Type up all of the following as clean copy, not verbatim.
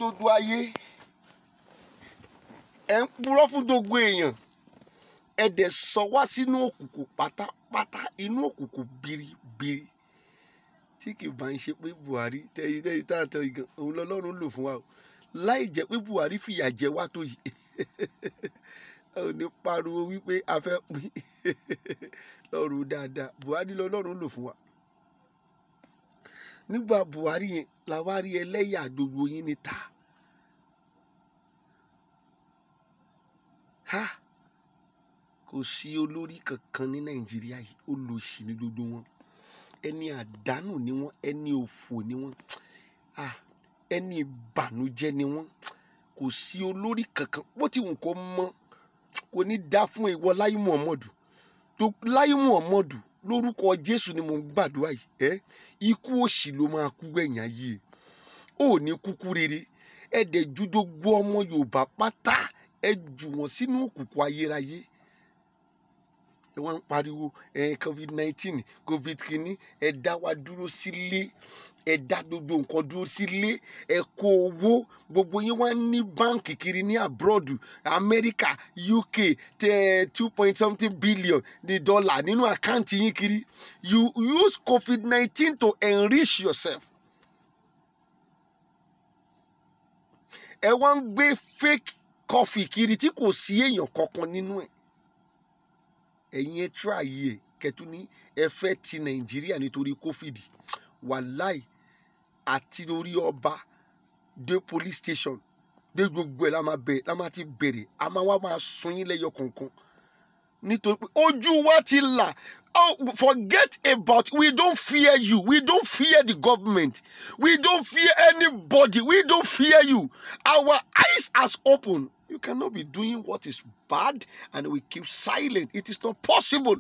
dodo ayé ẹ ń purọ́ fún gbogbo èèyàn ẹ dẹ̀ sọ wá sínú òkùnkùn pátápátá inú òkùnkùn biribiri tí kì í bá ń ṣe pé Buhari tẹ́yìn tá à ń tẹ́ igan òun lọ́lọ́run lò fún wa o láì jẹ́ pé Buhari fìyà jẹ wá tó yìí ò ní pariwo wípé a fẹ́ pín lọ́rùn dáadáa Buhari lọ́lọ́run lò fún wa nígbà Buhari yẹn la wá rí ẹlẹ́yà gbogbo yín níta kò sí olórí kankan ní Nàìjíríà yìí olòṣì ní gbogbo wọn ẹni àdánù ni wọn ẹni òfò ni wọn ẹni ìbànújẹ́ ni wọn kò sí olórí kankan bó ti wù kó mọ kò ní dá fún ìwọ Láyé Muhammadu lórúkọ Jésù ni mo ń gbàdúrà yìí ikú òṣì ló máa kú gbẹ̀yìn ayé ò ní kúkú rere ẹ dẹ̀ ju gbogbo ọmọ Yorùbá pátá ẹ jù wọ́n sínú òkùnkùn ayérayé wọ́n ń pariwo COVID-19 COVID kìíní ẹ dá wa dúró sílé ẹ dá gbogbo nǹkan dúró sílé ẹ kó owó gbogbo yín wá ní báǹkì kiri ní abroad America UK 2 billion ní dọ́là nínú àkáǹtì yín kiri you use COVID-19 to enrich yourself ẹ wá ń gbé fake coffee kiri tí kò sí èèyàn kankan nínú ẹ̀ ẹ̀yin ẹ try yìí kẹtù ní ẹ fẹ́ ti Nàìjíríà nítorí COVID wàláì àti lórí ọba dé police station dé gbogbo ẹ̀ la máa ti bẹ̀rẹ̀ a máa wá máa sun yín lẹ́yọ kọ̀ọ̀kan nítorí pé ojú wa ti là forget about we don't fear you we don't fear the government we don't fear anybody we don't fear you our eyes are open. You cannot be doing what is bad and we keep silent. It is not possible.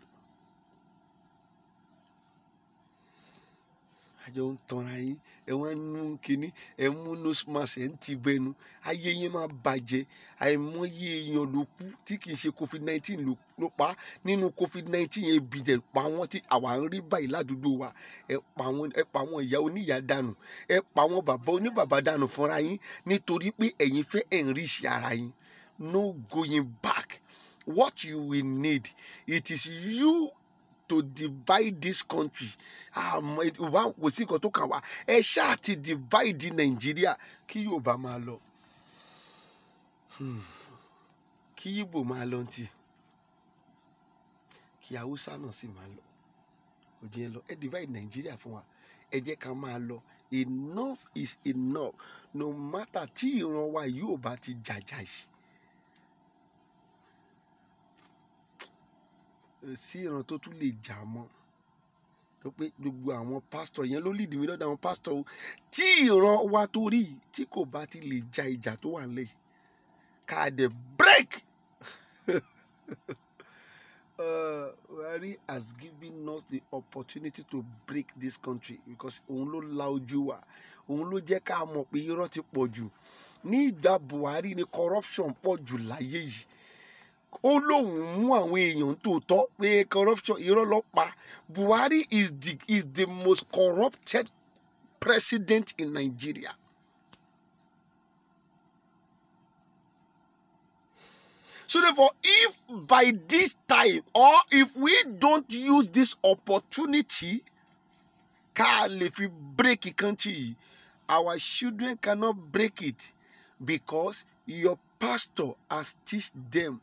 Àjọ ń tanra yín ẹ wọ́n nú kínní ẹ mú nose mask ẹ ń ti bẹnu ayé yín máa bàjẹ́ àìmọye èèyàn ló kú tí kì í ṣe COVID-19 ló pa nínú COVID-19 yẹn ebi dẹ̀ pa wọ́n tí àwa ń rí báyìí ládùúgbò wa ẹ pa àwọn ìyá oníyà dànù ẹ pa àwọn bàbá oníbàbá dànù fúnra yín nítorí pé ẹ̀yin fẹ́ enrich ara yín. No going back. What you will need, it is you to divide this country. Kò sí nǹkan tó kàn wá. Ẹ ṣáà ti divide Nàìjíríà kí Yorùbá máa lọ. Kí Ìgbò máa lọ ntì. Kí Haúsá náà sì máa lọ. Kò jẹ́ lọ. Ẹ divide Nàìjíríà fún wa. Ẹ jẹ́ ká máa lọ. Enough is enough. No matter tí ìran wa yóò bá ti jàjà yìí. Sí ìran tó tún lè jà mọ́ tó pé gbogbo àwọn pásítọ̀ yẹn ló lead mi lọ́dọ̀ àwọn pásítọ̀ o tí ìran wa tó rí tí kò bá ti lè ja ìjà tó wà nílẹ̀ ká dẹ̀ break Buhari has given us the opportunity to break this country because òun ló la ojú wa òun ló jẹ́ ká mọ̀ pé irọ́ ti pọ̀ jù ní ìgbà Buhari ni corruption pọ̀ jù láyé yìí ó lóun mú àwọn èèyàn tòótọ́ pé corruption irọ́ ló pa Buhari is the most corrupted president in Nigeria. So therefore, if by this time or if we don't use this opportunity, if we break a country, our children cannot break it because your pastor has teach them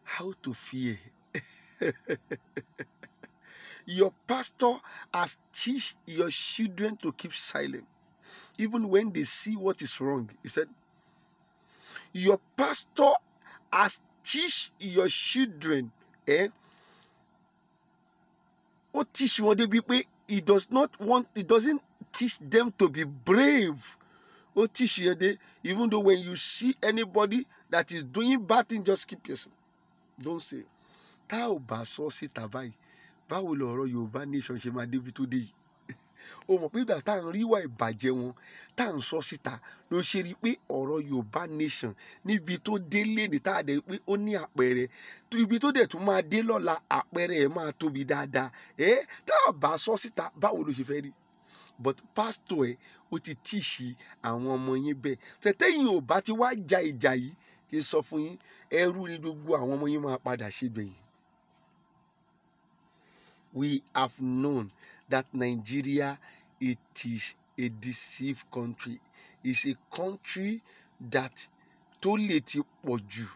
how to fear. Your pastor has teach your children to keep silent, even when they see what is wrong. He said, your pastor has teach your children, teach what they be. He doesn't teach them to be brave. Teach you, even though when you see anybody that is doing bad things, just keep yourself. Don't say. Tá ò bá sọ síta báyìí, báwo lọ̀rọ̀ Yorùbá nation ṣe máa débi tó dé yìí? O mọ̀ pé ìgbà tá à ń rí ìwà ìbàjẹ́ wọn, tá à ń sọ síta, ló ṣe rí pé ọ̀rọ̀ Yorùbá nation níbi tó dé léni tá a dẹ̀ pé ó ní àpẹẹrẹ. Ibi tó dẹ̀ tún máa dé lọ́la àpẹẹrẹ ẹ̀ máa tóbi dáadáa. Tá ò bá sọ síta, báwo ló ṣe fẹ́ rí? but pastor ẹ ó ti tíṣì àwọn ọmọ yín bẹ́ẹ̀ tẹ̀tẹ̀yìn ò bá ti wá ja ìjà yìí kí n sọ fún yín ẹrú ni gbogbo àwọn ọmọ yín máa padà ṣe gbẹ̀yìn. We have known that Nigeria, it is a deceived country. It's a country that tó lè ti pọ̀ jù,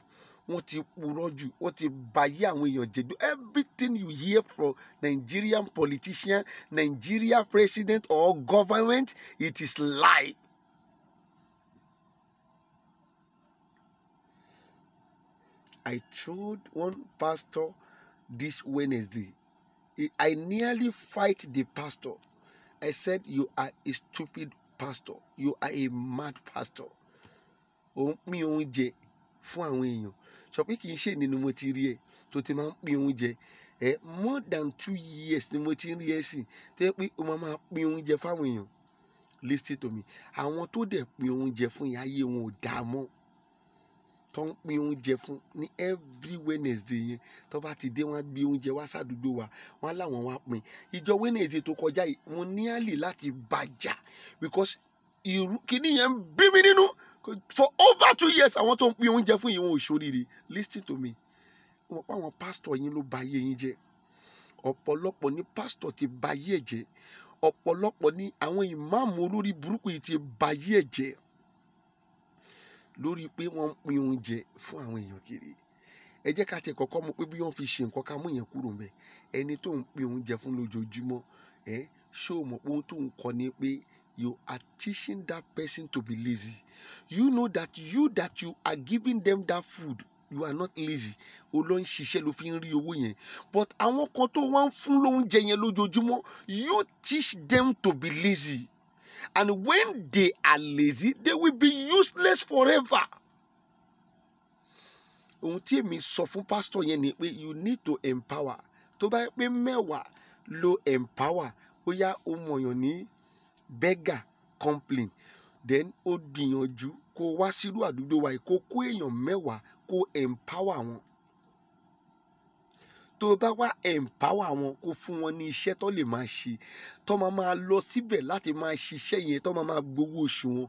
wọ́n ti purọ́ jù, wọ́n ti bayé àwọn èèyàn jẹ́. Everything you hear from Nigerian politician, Nigeria president or government, it is lie. I told one pastor this Wednesday, I nearly fight the pastor. I said, you are a stupid pastor. You are a mad pastor. Ó ń pín oúnjẹ fún àwọn èèyàn. Sọ pé kì í ṣe nínú mo ti rí ẹ tó ti máa ń pín oúnjẹ. More than 2 years ni mo ti rí ẹ sí. Tó yẹ pé o máa pín oúnjẹ fáwọn èèyàn. Listen to me. Àwọn tó dẹ̀ pín oúnjẹ fún yẹn ayé wọn ò dáa mọ́. Tó ń pín oúnjẹ fún ní every Wednesday yẹn tó bá ti dé wọ́n á gbé oúnjẹ wá sádùúgbò wa wọ́n á láwọn wá pín. Ìjọ Wednesday tó kọjá yìí mo ní àlè láti bàjá because kíní yẹn ń bí mi nínú for over 2 years àwọn tó ń pín oúnjẹ fún yìí wọn ò ṣoríire. Listen to me. Wọ́n pa àwọn pastor yín ló ba ayé yín jẹ́. Ọ̀pọ̀lọpọ̀ ní pastor ti ba ayé ẹ̀ jẹ́. Ọ̀pọ̀lọpọ̀ ní àwọn ìmáàmù olórí burúkú yìí ti ba ayé ẹ̀ jẹ́ lórí pé wọ́n ń pín oúnjẹ fún àwọn èèyàn kiri. Ẹ jẹ́ ká tẹ̀ kọ́kọ́ mọ̀ pé bí wọ́n fi ṣe nǹkan ká mú yẹn kúrò ńbẹ̀. Ẹni tó ń pín oúnjẹ fún lójoojúmọ́ ṣó mọ̀ pé ohun tó ń kọ́ ni pé you are teaching that person to be lazy. You know that you are giving them that food, you are not lazy. O lọ ń ṣiṣẹ́ ló fi ń rí owó yẹn. But àwọn kan tó wá ń fún lóúnjẹ yẹn lójoojúmọ́, you teach them to be lazy. And when they are lazy, they will be useless forever. Ohun tí èmi sọ fún pastor yẹn ni pé you need to empower. Tó bá yẹ pé mẹ́wàá lo empower, ó yá ó mọ̀yàn ní beggar complain. Then ó gbìyànjú kó wá sírú àdúgbò wa yìí kó kó èèyàn mẹ́wàá kó empower wọn. Tó bá wá empower wọn kó fún wọn ní iṣẹ́ tó lè máa ṣe tó máa lọ síbẹ̀ láti máa ṣiṣẹ́ yẹn tó máa gbowó oṣù wọn.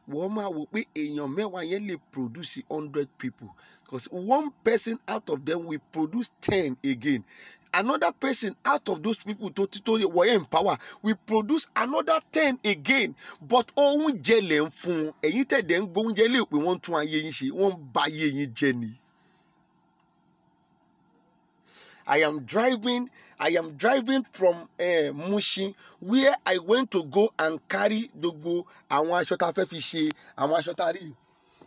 Wọ́n máa wò pé èèyàn mẹ́wàá yẹn lè produce 100 people because one person out of them will produce 10 again. Another person out of those people tó wọ́n empower will produce another 10 again. But oúnjẹ lẹ̀ ń fún wọn. Ẹ̀yin tẹ̀dẹ̀ ń gbọ́ oúnjẹ lè pé wọ́n tún ayé yín ṣe wọ́n ń ba ayé yín jẹ́ ni. I am driving from Mushin where I went to go and carry gbogbo àwọn aṣọ tá fẹ́ fi ṣe àwọn aṣọ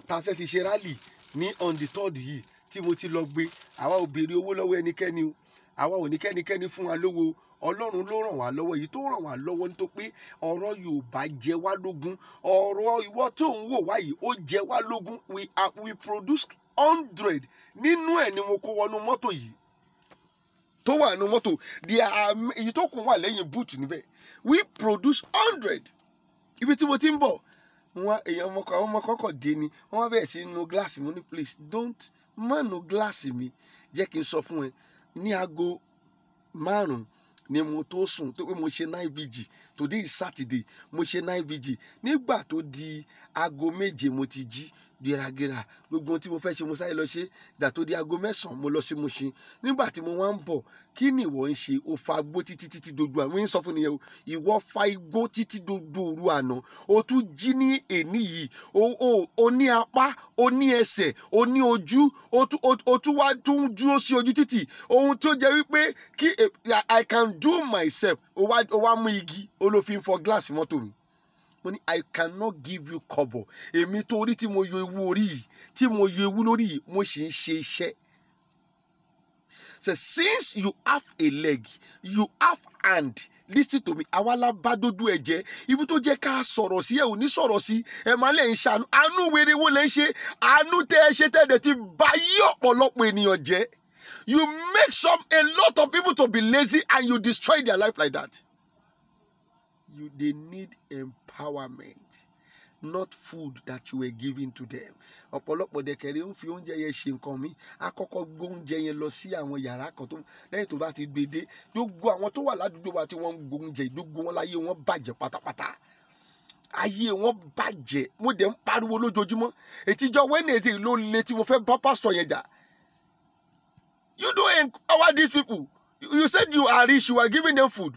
tá fẹ́ fi ṣe rally ní on the 3rd yìí tí mo ti lọ gbé. Àwa ò béèrè owó lọ́wọ́ ẹnikẹ́ni o. Àwa ò ní kẹ́nikẹ́ni fún wa lówó. Ọlọ́run ló ràn wá lọ́wọ́. Èyí tó ràn wá lọ́wọ́ ní tó pé ọ̀rọ̀ Yorùbá jẹ wá lógún. Ọ̀rọ̀ ìwọ tó ń wò wá yìí ó jẹ wá lógún. We produce 100 nínú ẹ̀ ni mo kó wọnú mọ́tò yìí. Tó wà nínú mọ́tò èyí tó kún wà lẹ́yìn búùtù níbẹ̀. We produce 100. Ibi tí mo ti ń bọ̀ àwọn ọmọ kọ́kọ́ dé ni wọ́n wá bẹ̀rẹ̀ sí nu gíláàsì mo ní please don't má nu gíláàsì mi. Jẹ́ kí n sọ fún ẹ ní aago 5 ni mo tó sùn tó pé mo ṣe night vigil. Today is Saturday mo ṣe night vigil. Nígbà tó di aago 7 mo ti jí gẹ́ragẹ́ra gbogbo ohun tí mo fẹ́ ṣe mo sáré lọ ṣe. Ìgbà tó di aago 9 mo lọ sí Mushin. Nígbà tí mo wá ń bọ̀ kí ni ìwọ ń ṣe? O fa igbó títí dojú àná. Mo ń sọ fún nìyẹn o. Ìwọ fa igbó títí dojú òru àná. O tún jí ní èní yìí. O ní apá, o ní ẹsẹ̀, o ní ojú, o tún wá tún dúró sí ojú títì. Ohun tó jẹ́ wípé I can do myself. O wá mú igi o ló fi ń fọ gíláàsì mọ́tò mi. Mo ní I cannot give you kobo. Èmi tó rí tí mo yọ ewu orí yìí tí mo yọ ewu lórí yìí mo sì ń ṣe iṣẹ́. So since you have a leg, you have hand. Listen to me. Àwa la bá dúdú ẹ jẹ́. Ibi tó jẹ́ ká sọ̀rọ̀ sí ẹ ò ní sọ̀rọ̀ sí. Ẹ máa lè ń ṣàánú. Àánú wèrè wo lè ń ṣe? Àánú tẹ́ ẹ ṣe tẹ́lẹ̀ ti bà yí ọ̀pọ̀lọpọ̀ ènìyàn jẹ́. You make a lot of people to be lazy and you destroy their life like that. They need empowerment. not food that you were giving to them. Ọ̀pọ̀lọpọ̀ dẹ̀kẹ̀rẹ̀ ń fi oúnjẹ yẹn ṣe nǹkan mi. Àkọ́kọ́ gbé oúnjẹ yẹn lọ sí àwọn yàrá kan tó lẹ́yìn tó bá ti gbé dé. Gbogbo àwọn tó wà ládùúgbò wa tí wọ́n ń gbé oúnjẹ, gbogbo wọn láyé wọn bàjẹ́ pátápátá. Ayé wọn bàjẹ́. Mo dẹ̀ ń pariwo lójoojúmọ́. Ètijọ́ Wednesday ló le tí mo fẹ́ bá pastor yẹn jà. You don't empower these people. You said you are rich, you are giving them food.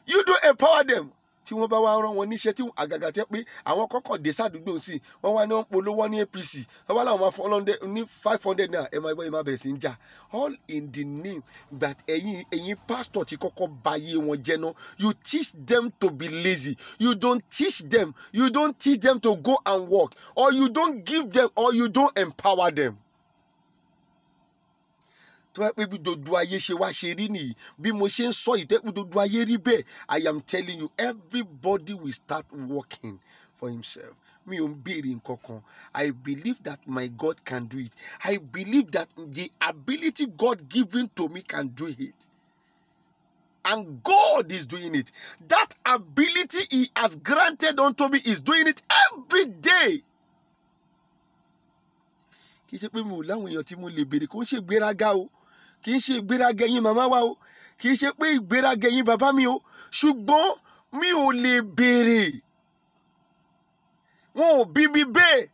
You don't empower them. Tí wọ́n bá wá rán wọn níṣẹ́ tí àgàgà tẹ́ pé àwọn kọ́kọ́ dé sádùúgbò sí wọ́n wá ní wọ́n polówó ní APC wọ́n wá láwọn máa fọ́n ní 500 naira ẹ máa gbọ́ ẹ máa bẹ̀rẹ̀ sí ń jà. All in the name that ẹ̀yin pastor tí kọ́kọ́ bà ayé wọn jẹ́ náà. You teach them to be lazy. You don't teach them to go and work, or you don't give them, or you don't empower them. Tó ẹ pé bí dodo ayé ṣe wá ṣe rí nìyí bí mo ṣe ń sọ ìtẹ́kùn dodo ayé rí bẹ́ẹ̀. I am telling you, everybody will start working for himself. Mi ò ń béèrè nǹkan kan. I believe that my God can do it. I believe that the ability God given to me can do it. And God is doing it. That ability He has granted unto me is doing it every day. Kì í ṣe pé mi ò láwọn èèyàn tí mo lè béèrè kó ń ṣe ìgbéraga o. Kì í ṣe ìgbéraga ẹ̀yin màmá wa o. Kì í ṣe pé ìgbéraga ẹ̀yin bàbá mi o. Ṣùgbọ́n mi ò lè béèrè. Wọn ò bí mi bẹ́ẹ̀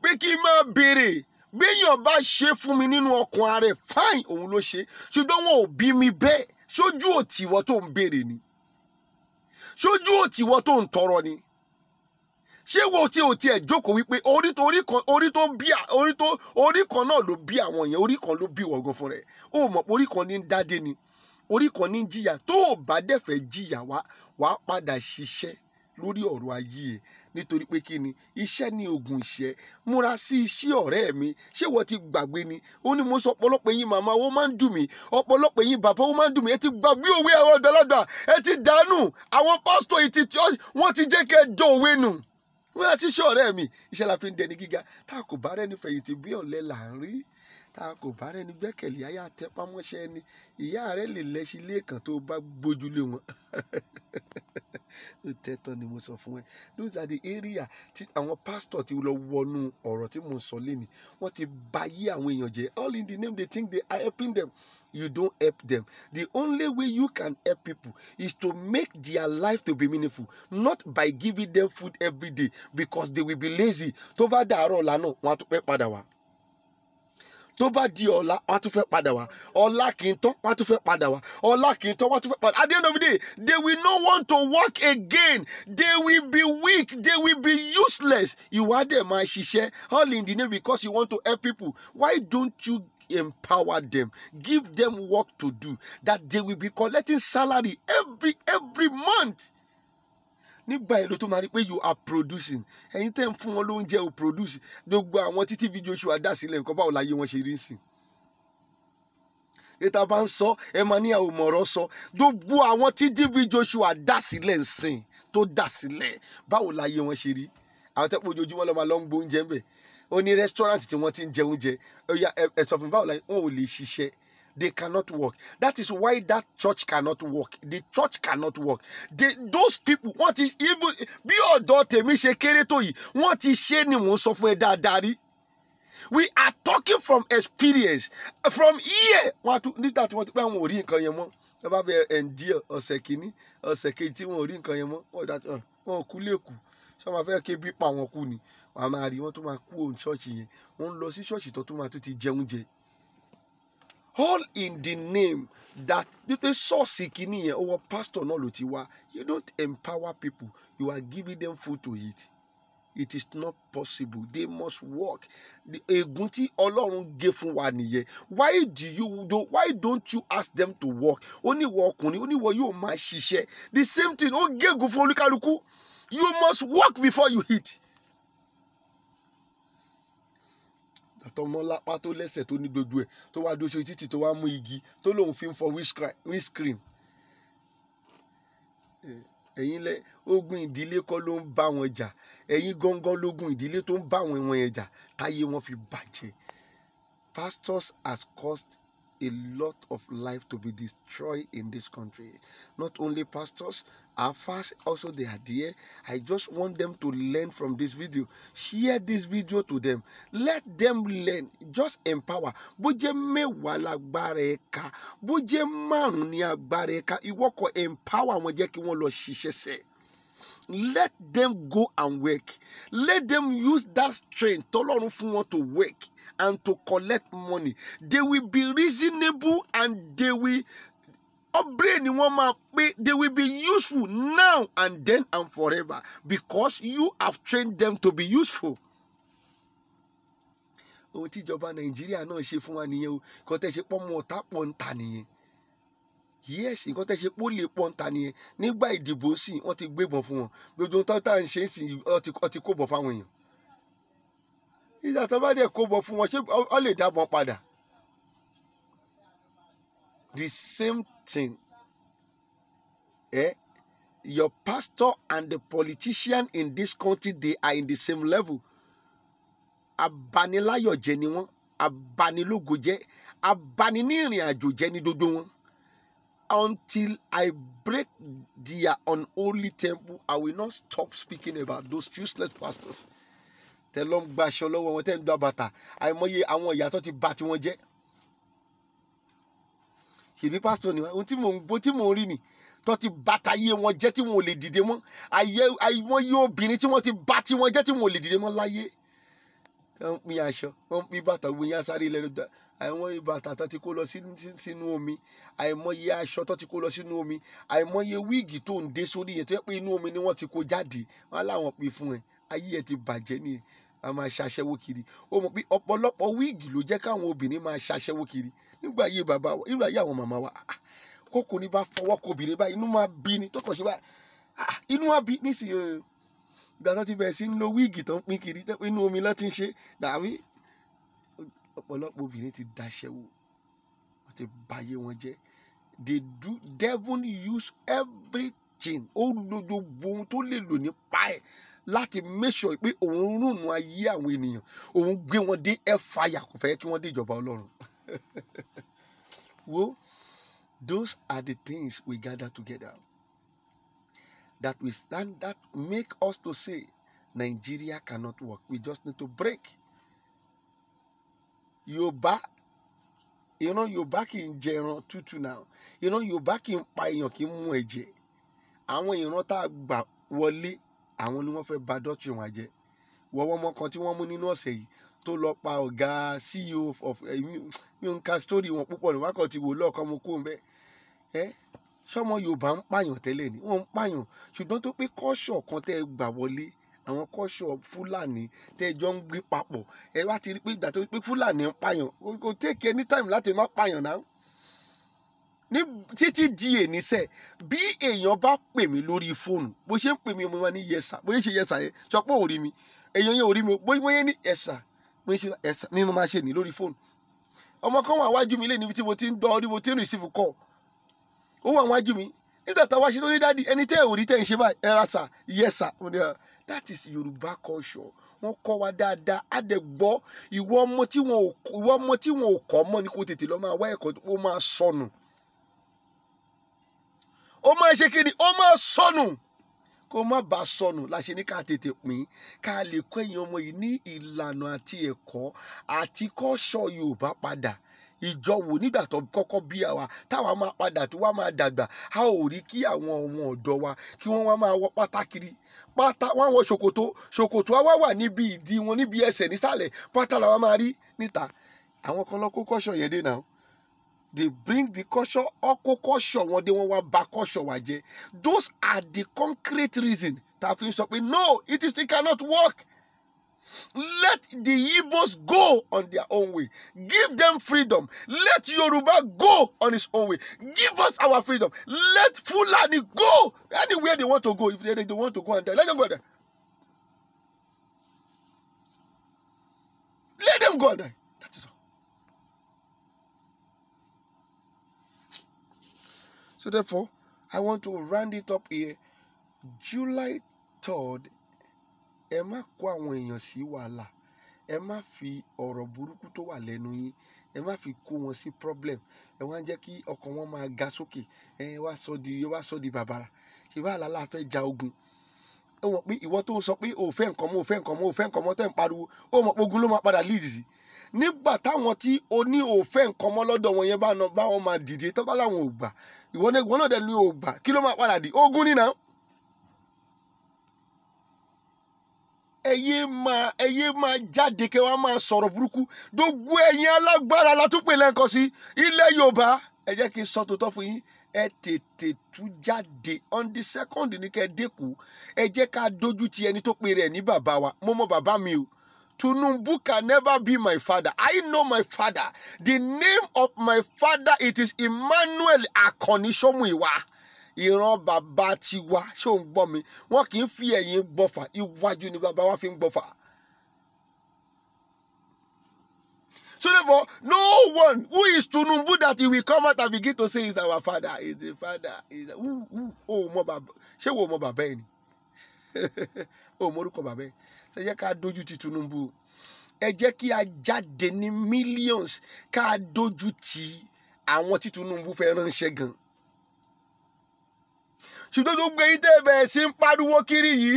pé kí n máa béèrè. Béèyàn bá ṣe fún mi nínú ọkàn ara ẹ̀ fine òun ló ṣe. Ṣùgbọ́n wọn ò bí mi bẹ́ẹ̀. Ṣojú òtìwọ́ tó ń béèrè ni. Ṣojú òtìwọ́ tó ń tọrọ ni. Ṣé wo tí o tiẹ̀ jókòó wípé orí kan náà ló bí àwọn yẹn, orí kan ló bí wọ̀gàn fún rẹ̀. O mọ̀ pé orí kan ní ń dádé ni, orí kan ní ń jìyà. Tó o bá dẹ̀ fẹ́ jìyà wá padà ṣiṣẹ́ lórí ọ̀rọ̀ ayé ẹ̀ nítorí pé kí ni iṣẹ́ ní oògùn ìṣẹ́. Múra sí iṣẹ́ ọ̀rẹ́ mi. Ṣé wọ́n ti gbàgbé ni? Ó ní mo sọ ọ̀pọ̀lọpọ̀ ẹ̀yin màmá ó máa ń dùn mí, ọ̀pọ̀lọpọ̀ ẹ̀yin bàbá ó máa ń dùn mí. Ẹ ti gbàgbé òwe àwọn ọ̀dọ́lọ́gbà, ẹ ti dànù. Àwọn pásítọ̀ wọ́n ti jẹ́ kẹ́ ẹ dán òwe nù. Wọ́n á ti ṣe ọ̀rẹ́ mi. Iṣẹ́ la fi ń dẹni gíga. Tá a kò bá rẹ́ni fẹ̀yìntì bí ọ̀lẹ là ń rí. Tá a kò bá rẹ́ni gbẹ́kẹ̀lé ayé àtẹpámọ́ṣẹ́ ẹni. Ìyá rẹ̀ lè lẹ́sí ilé kan tó bá gbójúlé wọn. Tẹ́tọ́ ni mo sọ fún ẹ. Those are the area tí àwọn pastor ti lọ wọnú ọ̀rọ̀ tí mo sọ lénìí. Wọ́n ti bà ayé àwọn èèyàn jẹ́. All in the name they think they are helping them. You don't help them. The only way you can help people is to make their life to be meaningful, not by giving them food every day because they will be lazy. Tó bá dàárọ̀ lánàá wọ́n á tún pẹ́ padà wá. Tó bá di ọ̀la wọ́n á tún fẹ́ padà wá. Ọ̀la kì í tán wọ́n á tún fẹ́ padà wá. Ọ̀la kì í tán wọ́n á tún fẹ́ padà. At the end of the day, they will not want to work again. They will be weak. They will be useless. Ìwà dẹ̀ máa ṣiṣẹ́ all in the name because you want to help people. Why don't you empower them? Give them work to do that they will be collecting salary every month. Nígbà èlò tó máa rí pé you are producing. Ẹ̀yin tẹ́ ń fún wọn lóúnjẹ ò produce. Gbogbo àwọn títí bí Joshua dá sílẹ̀ nǹkan báwo láyé wọn ṣe rí sí. Ètà bá ń sọ ẹ máa ní àwọn ọmọọ̀rọ̀ sọ. Gbogbo àwọn títí bí Joshua dá sílẹ̀ ń sìn tó dá sílẹ̀ báwo láyé wọn ṣe rí. Àwọn tẹ́ pé ojoojúmọ́ lọ́ máa lọ ń gbó oúnjẹ ń bẹ̀. Ó ní restaurant tí wọ́n ti ń jẹ oúnjẹ. Ẹ sọ fún mi báwo láyé wọn ò lè ṣiṣẹ́. They cannot work. That is why that church cannot work. The church cannot work. Those people, wọ́n ti even bí ọ̀dọ́ tèmi ṣe kéré tó yìí, wọ́n ti ṣe ni mò ń sọ fún ẹ dáadáa rí. We are talking from experience. From here, nígbà tí wọ́n ti pé àwọn ò rí nǹkan yẹn mọ́. Ẹ bá bẹ endure ọ̀sẹ̀ kìíní, ọ̀sẹ̀ kejì tí wọ́n ò rí nǹkan yẹn mọ́. Wọ́n kú lẹ́kù. Ṣé wọ́n máa fẹ́ ké bí pa wọn kú ni? Wọ́n á máa rí wọ́n tó máa kú òun ṣọ́ọ̀ṣì yẹn. Wọ́n ń lọ sí ṣọ́ọ̀ṣì tó máa tó ti jẹun jẹ. All in the name that the source kìíní yẹn owó pastor náà ló ti wá. You don't empower people. You are giving them food to eat. It is not possible. They must work. Ègún tí Ọlọ́run gé fún wa nìyẹn. Why don't you ask them to work? Ó ní ìwọ ọkùnrin, ó ní ìwọ yóò máa ṣiṣẹ́. The same thing. Ó gégùn fún olúkálùkù. You must work before you eat. Àtọmọ lápá tó lẹ́sẹ̀ tó ní gbogbo ẹ̀ tó wá dóṣe títì tó wá mú igi tó lóun fi ń fọ windscreen. Ẹ̀yin lẹ ogun ìdílé kọ́ ló ń bá wọn jà. Ẹ̀yin gangan lógun ìdílé tó ń bá wọn yẹn jà táyé wọn fi bàjẹ́. Pastors has caused a lot of life to be destroyed in this country. Not only pastors, our fast also they are there. I just want them to learn from this video. Share this video to them. Let them learn. Just empower. Bójẹ́ mẹ́wàá lágbára ẹ ká. Bójẹ́ márùn-ún ní agbára ẹ ká. Ìwọ kò empower wọn jẹ́ kí wọ́n lọ ṣiṣẹ́ sẹ́. Let them go and work. Let them use that strength tọ́lọ́run fún wọn to work and to collect money. They will be reasonable and they will they will be useful now and then and forever because you have trained them to be useful. Ohun tí ìjọba Nàìjíríà náà ṣe fún wa nìyẹn o. Kò tẹ́ ṣe pọ́ mọ́ ọ̀tá pọ̀ ń ta nìyẹn. Yes, nǹkan tẹ́ ṣe pọ́ lè pọ̀ ń ta nìyẹn. Nígbà ìdìbò sí wọ́n ti gbébọn fún wọn. Gbogbo ohun tá ń ṣe sí wọ́n ti kó bọ̀ fáwọn èèyàn. Ìgbà tó bá dẹ̀ kó bọ̀ fún wọn ṣé ó lè dábọ̀ padà. The same thing. Your pastor and the politician in this country, they are in the same level. Abaniláyọ̀ jẹ́ ni wọ́n, abanilógo jẹ́, abaninírìn àjò jẹ́ ní dodo wọn. Until I break their unholy temple, I will not stop speaking about those useless pastors. Tẹ́lọ́ ń gbaṣọ lọ́wọ́ wọn tẹ́ ń dá bàtà. Àìmọye àwọn ìyá tó ti bà tí wọ́n jẹ́. Ṣèbí pásítọ̀ ni ohun tí mò ń rí ni tó ti bàtà yé wọn jẹ́ tí wọn ò lè dìde mọ́. Àìmọye obìnrin tí wọ́n ti bà tí wọ́n jẹ́ tí wọn ò lè dìde mọ́ láyé. Wọ́n pín aṣọ, wọ́n pín bàtà, gbogbo yẹn sáré ilẹ̀ lọ́dọ̀. Àìmọye bàtà tó ti kó lọ sínú omi. Àìmọye aṣọ tó ti kó lọ sínú omi. Àìmọye wíìgì tó ń dé sórí yẹn tó yẹ pé inú omi ni wọ́n ti kó jáde. Wọ́n láwọn pín fún ẹ. Ayé ẹ ti bàjẹ́ nìyẹn. A máa ṣaṣẹ́wó kiri. Ó mọ̀ pé ọ̀pọ̀lọpọ̀ wíìgì ló jẹ́ káwọn obìnrin máa ṣaṣẹ́wó kiri. Nígbà ayé bàbá wa, nígbà ayé àwọn màmá wa, kókò ní bá fọwọ́ kó obìnrin báyìí, inú máa bí ni tó kàn ṣe báyìí. Inú wa bí nísìnyí. Ìgbà tó ti bẹ̀rẹ̀ sí ń lo wíìgì tó ń pín kiri, inú omi ló ti ń ṣe. Dàbí ọ̀pọ̀lọpọ̀ obìnrin ti daṣẹ́wó. Wọ́n ti báyé wọn jẹ́. Devil use everything. Ó lo gbogbo ohun tó lè lò nípa ẹ̀ láti make sure pé òun rùnú ayé àwọn ènìyàn. Òun gbé wọn dé fire, kò fẹ́ kí wọ́n dé ìjọba Ọlọ́run. Well, those are the things we gather together that we stand, that make us to say Nigeria cannot work. We just need to break. Yoruba kì í jẹ ẹran tútù now. Yoruba kì í pa èèyàn kì í mú ẹ̀jẹ̀. Àwọn ìran tá a gbà wọlé, àwọn ni wọ́n fẹ́ bà dọ́tí wọn jẹ́. Wọ́n ọmọ kan tí wọ́n mú nínú ọ̀sẹ̀ yìí tó lọ pa ọ̀gá CEO of mi ò ń ka story wọn púpọ̀ ní wákàtí tí wò lọ́ọ̀kan mo kó ń bẹ́. Ṣọ́mọ Yorùbá ń pààyàn tẹ́lẹ̀ ni wọ́n ń pààyàn ṣùgbọ́n tó pé kọ́ṣọ̀ kan tẹ́ ẹ gbà wọlé, àwọn kọ́ṣọ̀ Fúlàní tẹ́ ẹ jọ ń gbé papọ̀, ẹ wá ti rí pé ìgbà tó pé Fúlàní ń pààyàn kò take any time láti má pààyàn náà. Ní títí di ènìṣẹ́ bí èèyàn bá pè mí lórí fóònù bó ṣe ń pè mí mo máa ní yẹsà bó ṣe ṣe yẹsà yẹn ṣọpọ̀ ò rí mi èèyàn yẹn ò rí mi bó yẹn ní ẹ̀sà bó ṣe ẹ̀sà ní mo máa ṣe ní lórí fóònù. Ọmọ kan wà wájú mi lé níbi tí mo ti ń dán orí mo ti ń receive call. Ó wà wájú mi nígbà táwa ṣe lórí dáàdi ẹni tẹ́ ò rí tẹ́ ń ṣe báyìí ẹ̀rà sà yẹsà. That is Yoruba culture. Wọ́n kọ́ wa dáadáa á dẹ̀ gbọ́. Ìwọ ọmọ tí wọn ò kọ́ mọ́ ni kò tètè lọ máa wá ẹ̀kọ́ ó máa sọnù. Ó máa ṣe kí ni ó máa sọnù. Kó má bàa sọnù la ṣe ní ká tètè pín ká lè kọ́ ẹ̀yin ọmọ yìí ní ìlànà àti ẹ̀kọ́ àti kọ́ṣọ́ Yorùbá padà. Ìjọ wo nígbà tó kọ́kọ́ bí àwa táwa máa padà tó wá máa dàgbà a ò rí kí àwọn ọmọ ọ̀dọ́ wa kí wọ́n wá máa wọ pátá kiri. Pátá wọ́n wọ ṣòkòtò wa wà níbi ìdí wọn níbi ẹsẹ̀ nísàlẹ̀ pátá làwa máa rí níta. Àwọn kan lọ kó kọ́ṣọ́ yẹn dé náà. They bring the culture, ọkọ culture wọn dé wọn wá bà culture wa jẹ́. Those are the concrete reasons that we say no, it cannot work. Let the Igbos go on their own way. Give them freedom. Let Yoruba go on his own way. Give us our freedom. Let Fulani go anywhere they want to go. If they want to go and die, let them go there. Let them go and die. That is all. So therefore, I want to round it up here. July 3rd, ẹ má kó àwọn èèyàn sí wàhálà. ẹ má fi ọ̀rọ̀ burúkú tó wà lẹ́nu yín ẹ má fi kó wọn sí problem ẹ wá ń jẹ́ kí ọkàn wọn máa ga sókè ẹ wá sọ di bàbàrà ṣe bá àlàlà fẹ́ ja ogun ó mọ̀ pé ìwọ tó ń sọ pé ò fẹ́ nǹkan mọ́ tẹ́ ń pariwo ó mọ̀ pé ogun ló máa padà lead sí nígbà táwọn tí o ní ò fẹ́ nǹkan mọ́ lọ́dọ̀ wọn yẹn bá wọn máa dìde tó bá láwọn ò gbà ìwọ náà dẹ̀ ní ò gbà kí ló máa padà di ogun nínà. ẹ yé máa jáde kẹ́ wá máa sọ̀rọ̀ burúkú gbogbo ẹ̀yin alágbára la tún pè lẹ́ǹkan sí ilẹ̀ Yorùbá ẹ jẹ́ kí n sọ tòótọ́ fún yín ẹ tètè tú jáde on the second ní kẹ́ dẹ́kun ẹ jẹ́ ká dojú ti ẹni tó pe rẹ̀ ní bàbá wa mo mọ bàbá mi o Tinubu can never be my father. I know my father. The name of my father it is Emmanuel Akànnì Ṣómùìwà. Ìran bàbá tiwa ṣó ń gbọ́ mi wọn kì í fi ẹ̀yìn gbọ́fà iwájú ni bàbá wa fi ń gbọ́fà. So therefore, no one who is Tinubu that he will come out and begin to say is our father, is the father, is oh mo bàbá ṣé wo mo bàbá ẹ ni oh mo orúkọ bàbá ẹ ṣe jẹ́ ká dojú ti Tinubu ẹ jẹ́ kí a jáde ní millions ká dojú ti àwọn tí Tinubu fẹ́ ránṣẹ́ gan. Ṣùgbọ́n tó gbé yín tẹ́ bẹ̀rẹ̀ sí ń pariwo kiri yìí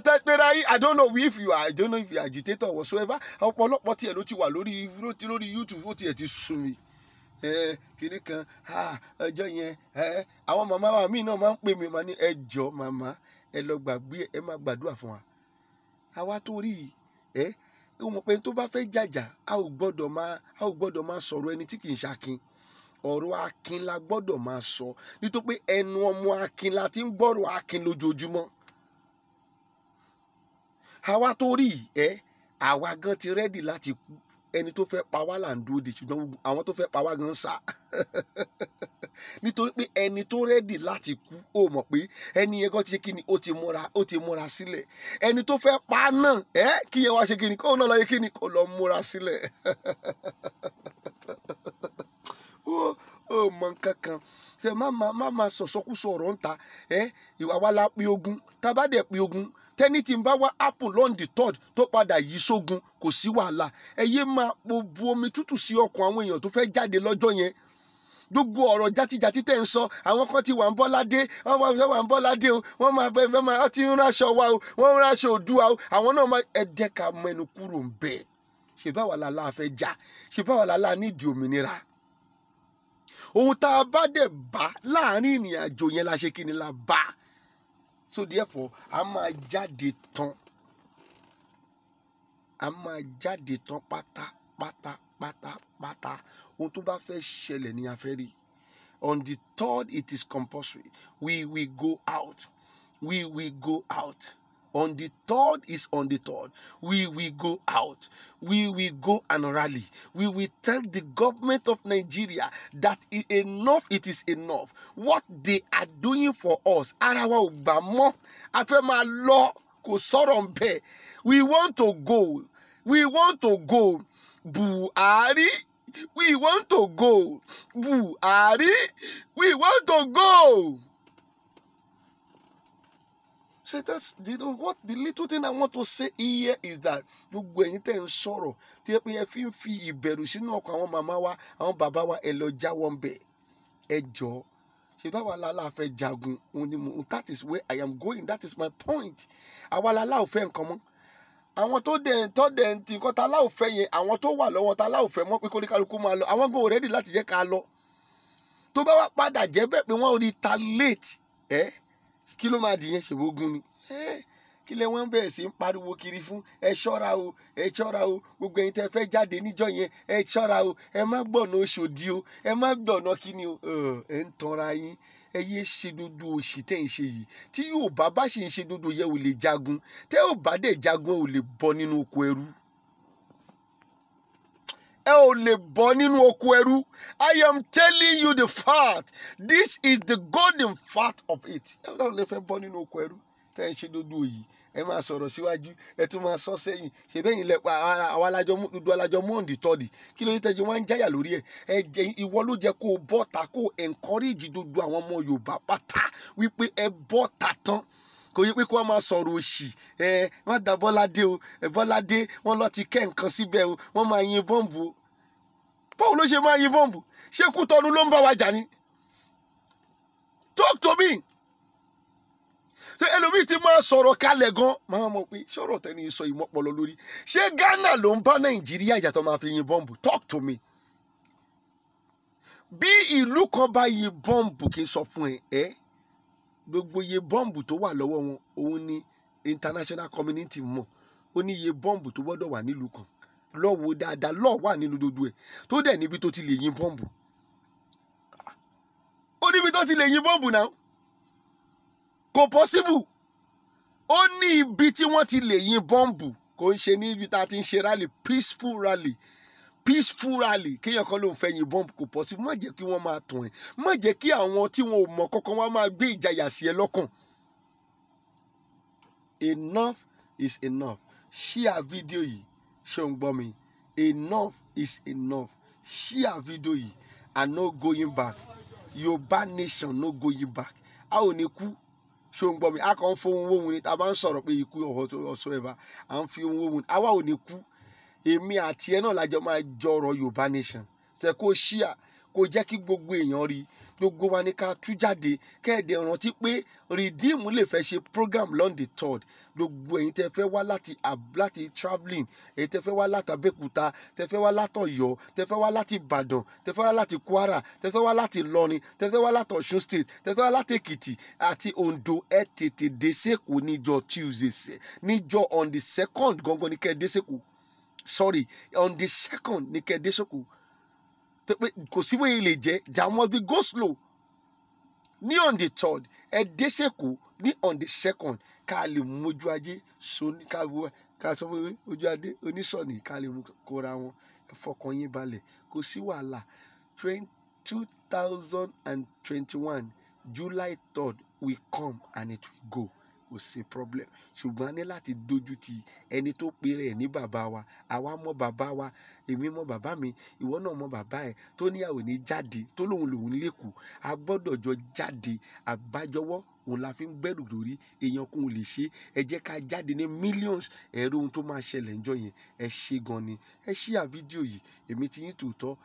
tẹ́tẹ́ra yìí I don't know if you are agitator or whatsoever ọ̀pọ̀lọpọ̀ tiẹ̀ ló ti wà lórí YouTube ó tiẹ̀ ti sùn mi kiri kan ọjọ́ yẹn àwọn màmá wa míì náà máa ń pè mí máa ní ẹ jọ̀ọ́ màmá ẹ lọ gbàgbé ẹ máa gbàdúrà fún wa àwa tó rí ẹ mọ̀ pé tó bá fẹ́ jàjà a ò gbọ́dọ̀ máa sọ̀rọ̀ ẹni tí kì í ṣakin ọ̀rọ̀ akin la gbọ́dọ̀ máa sọ nítorí pé ẹnu ọmọ akin la ti ń gbọ́rọ̀ akin lójoojúmọ́ àwa tó rí àwa gan ti rẹ́dì láti kú ẹni tó fẹ́ pa wá là ń dúró de ṣùgbọ́n àwọn tó fẹ́ pa wá gan sá nítorí pé ẹni tó rẹ́dì láti kú ó mọ̀ pé ẹni yẹn kan ti ṣe kíni ó ti múra sílẹ̀ ẹni tó fẹ́ pa náà kí yẹn wá ṣe kíni kó náà lọ yẹ kíni kó lọ múra sílẹ̀ ó mọ nǹkan kan ṣe má sọ̀sọ́kúsọ ọ̀rọ̀ ń ta ìwà wa la pe ogun tá a bá dẹ̀ pe ogun tẹ́ni tí ń bá wá apple on the third tó padà yí sógun kò sí wàhálà ẹ yé máa bu omi tútù sí ọkàn àwọn èèyàn tó fẹ́ jáde lọ́jọ́ yẹn gbogbo ọ̀rọ̀ játijàti tẹ̀ ń sọ àwọn kan ti wà ń Bọ́ládé wọ́n wà ń Bọ́ládé o wọ́n máa ti ń ráṣọ wa o wọ́n ń ráṣọ Oòduà o àwọn náà máa ẹ jẹ́ ká mẹ́nu kúrò ń bẹ̀ ṣe báwa la fẹ́ jà ṣe báwa la nídìí òmìnira ohun tá a bá dẹ̀ bá láàrin ìrìn àjò yẹn la ṣe kí ni la bá so therefore a máa jáde tán pátápátá ohun tó bá fẹ́ ṣẹlẹ̀ ní afẹ́rí on the third it is compulsory we will go out on the third is on the third. We will go out. We will go and rally. We will tell the government of Nigeria that enough, it is enough. What they are doing for us, ara wa ò gbà mọ́, a fẹ́ máa lọ, kò sọ̀rọ̀ ńbẹ̀. We want to go. Buhari. We want to go. Buhari. We want to go. So that's the little thing I want to say here is that gbogbo ẹ̀yin tẹ́ ń sọ̀rọ̀ tí ẹ pé ẹ fi ń fi ìbẹ̀rù sínú ọkàn àwọn màmá wa àwọn bàbá wa ẹ lọ jáwọ́ ń bẹ̀ ẹ jọ̀ọ́ ṣe báwa la fẹ́ jagun that is where I am going, that is my point. Àwa la ò fẹ́ nǹkan mọ́ àwọn tó dẹ̀ ń tì nǹkan ta la ò fẹ́ yẹn àwọn tó wà lọ́wọ́ ta la ò fẹ́ mọ́ pé kóníkálukú máa lọ àwọn gbọ́ ready láti jẹ́ ká lọ tó bá wá padà jẹ́ bẹ́ẹ̀ pé wọ́n retaliate kí ló máa dìyẹn ṣèwógun ni kí lẹ wọ́n bẹ̀rẹ̀ sí ń pariwo kiri fún ẹ ṣọ́ra o gbogbo ẹ̀yin tẹ́ fẹ́ jáde níjọ́ yẹn ẹ ṣọ́ra o ẹ má gbọ̀nà Òṣòdì o ẹ má gbọ̀nà kíni o ẹ ń tanra yín ẹ yé ṣe dodo òṣì tẹ́ ń ṣe yìí tí Yorùbá bá ṣì ń ṣe dodo yẹ ò lè jagun tẹ́ ò bá dẹ̀ jagun ẹ ò lè bọ́ nínú oko ẹrú I am telling you the fact. This is the golden fact of it. Ẹ ò lè fẹ́ bọ́ nínú oko ẹrú tẹ́ ń ṣe dodo yìí ẹ máa sọ̀rọ̀ síwájú ẹ tún máa sọ sẹ́yìn ṣe bẹ́yìn lẹ́pọ̀ àwọn alájọ mọ́ọ̀dì tọ́dì kí ló yẹ tẹ́jú wọ́n ń jáyà lórí ẹ jẹ́ ìwọ ló jẹ́ kó o bọ́ta kó o encourage dodo àwọn ọmọ Yorùbá pátá wípé ẹ bọ́ta tán kò yí pé kí wọ́n máa sọ̀rọ̀ òṣì wọ́n da Bọ́ládé o Bọ́ládé wọ́n lọ ti kẹ́ nǹkan síbẹ̀ o wọ́n máa yin bọ́ǹbù o. Báwo ló ṣe máa yin bọ́ǹbù? Ṣé Kútọ́nù ló ń bá wa jà ni? Talk to me. Ṣé ẹlòmíì ti máa sọ̀rọ̀ kalẹ̀ gan máa mọ̀ pé sọ̀rọ̀ tẹ́ni sọ ìmọ̀pọ̀lọ lórí. Ṣé Ghana ló ń bá Nàìjíríà jà tó máa fi yin bọ́ǹbù? Talk to me. Bí ìlú kan bá yin bọ́ǹbù kí n sọ fún ẹ gbogbo iye bọ́ǹbù tó wà lọ́wọ́ wọn òun ni international community mọ̀. Ó ní iye bọ́ǹbù tó gbọ́dọ̀ wà nílùú kan. Lọ́wọ́ dáadáa lọ́ọ̀ wà nínú gbogbo ẹ̀ tó dẹ̀ níbi tó ti lè yin bọ́ǹbù. Ó níbi tó ti lè yin bọ́ǹbù náà. Kò possible. Ó ní ibi tí wọ́n ti lè yin bọ́ǹbù kò ń ṣe níbi tá a ti ń ṣe rally peaceful rally kéèyàn kan ló ń fẹ́ yin bọ́ǹbù kò possible. Má jẹ́ kí wọ́n máa tàn ẹ́, má jẹ́ kí àwọn tí wọn ò mọ̀ kankan wá máa gbé ìjayà sí ẹ lọ́kàn. Enough is enough. Share fídíò yìí ṣé o ń gbọ́ mi? Enough is enough. Share fídíò yìí and no going back. Yorùbá nation no going back. A ò ní kú. Ṣé o ń gbọ́ mi? A kàn ń fohùn wóhun ni tá a bá ń sọ̀rọ̀ pé ikú whatsoever. À ń fi ohun wóhun. Àwa ò ní kú. Èmi àti ẹ náà lájọ máa jọrọ Yorùbá nation. Ṣé kó share kó jẹ́ kí gbogbo èèyàn rí. Gbogbo wa ní ká tú jáde kẹ́ẹ̀dẹ̀ rántí pé Redeem lè fẹ́ ṣe program on the 3rd. Gbogbo ẹ̀yin tẹ́ fẹ́ wá láti travelling, ẹ̀yin tẹ́ fẹ́ wá láti Abẹ́òkúta, tẹ́ fẹ́ wá láti Ọ̀yọ́, tẹ́ fẹ́ wá láti Ìbàdàn, tẹ́ fẹ́ wá láti Kwara, tẹ́ fẹ́ wá láti Ìlọrin, tẹ́ fẹ́ wá láti Ọ̀ṣun state, tẹ́ fẹ́ wá láti Èkìtì àti Ondo ẹ tètè dé s'Èkó níjọ́ Tuesday níjọ́ on the 2nd gangan ní kẹ́ dé s'Èkó. Sorry, on the 2nd ní kẹ́ dé s'Èkó. Kò sí wéyìn lè jẹ́ there must be go slow. Ní on the 3rd ẹ dé s'Èkó ní on the 2nd ká lè mójú ajé sóní ká sọ pé ojú adé onísọ̀nì ká lè mú kóra wọn. Ẹ fọkàn yín balẹ̀ kò sí wàhálà. 2021 July 3rd we come and it will go. Kò sí problem. Ṣùgbọ́n a ní láti dojú ti ẹni tó pe rẹ̀ ní bàbá wa. Àwa mọ̀ bàbá wa, èmi mọ̀ bàbá mi, ìwọ náà mọ̀ bàbá ẹ̀ tó níyàwó ní jáde tó lòun lẹ́kùú. A gbọ́dọ̀ jọ jáde àbájọwọ́ òun la fi ń gbẹ́rù lórí èèyàn kún un lè ṣe. Ẹ jẹ́ ká jáde ní millions ẹ̀rọ ohun tó máa ṣẹlẹ̀ ńjọ́ yẹn. Ẹ ṣé gan ni. Ẹ share fídíò yìí. Èmi ti yín tòótọ́.